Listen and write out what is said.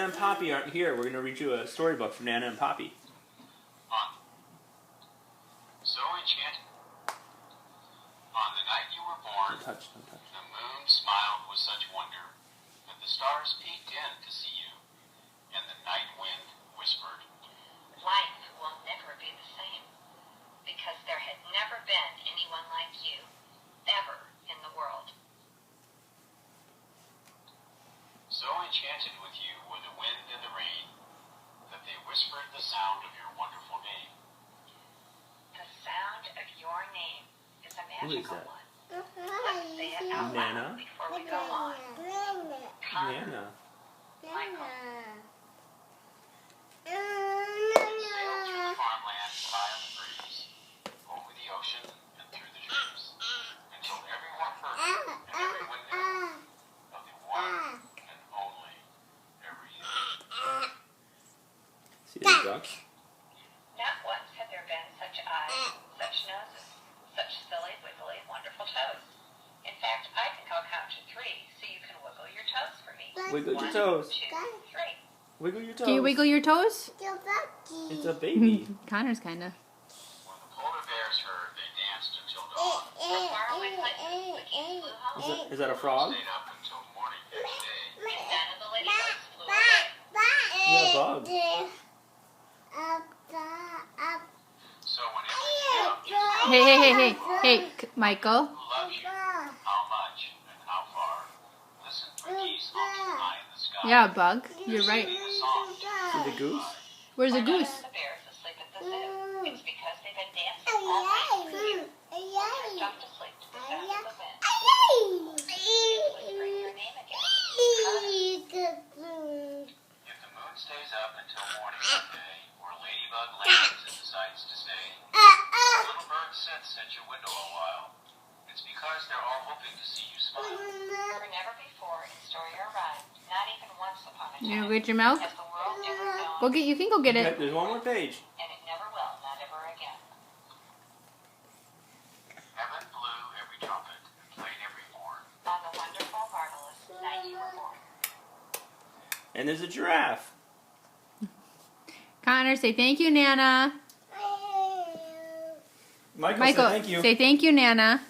Nana and Poppy aren't here. We're going to read you a storybook from Nana and Poppy. So enchanted. On the night you were born, Don't touch. the moon smiled with such wonder that the stars peeked in to see you, and the night wind whispered, "Life will never be the same, because there had never been anyone like you, ever in the world." So enchanted with you were the wind and the rain, that they whispered the sound of your wonderful name. The sound of your name is a Who is magical that? one. Let's say it out Nana? loud before we go on. Nana. Michael. Sailed through the farmland, high on the breeze, over the ocean and through the trees, until everyone heard and everyone knew of the one and only ever you. See the duck? Not once had there been such eyes, such noses, such silly, wiggly, wonderful toes. In fact, I think I'll count to 3 so you can wiggle your toes for me. Wiggle your 1, toes. 2, 3. Wiggle your toes. Can you wiggle your toes? It's a baby. Connor's kinda. When the polar bears heard, they danced until dawn. From faraway places, the geese flew home. Is that a frog? Stayed up until morning next day. And none of the ladybugs flew away. Yeah, bug. So whenever you come to Hey, Michael. who loves you, how much and how far, listen for geese honking high in the sky. Yeah, Bug. You're right. Singing a song to See the goose? Where's the Why none goose? of the bears asleep at the zoo? It's because they've been dancing all night for you. They're stuck to sleep to the sound of the wind. It's whispering your name again. If the moon stays up until morning one day, or a ladybug lands and decides to stay, a little bird sits at your window a while. It's because they're all hoping to see you smile. For never before in Story arrived, not even once upon a You time, gonna get your milk? has the world ever known, Go get. You can go get Okay, it. there's one more page. and it never will, not ever again. Heaven blew every trumpet and played every horn. On the wonderful, marvelous night you were born. And there's a giraffe. Connor, say thank you, Nana. Michael, Michael, say thank you. say thank you, Nana.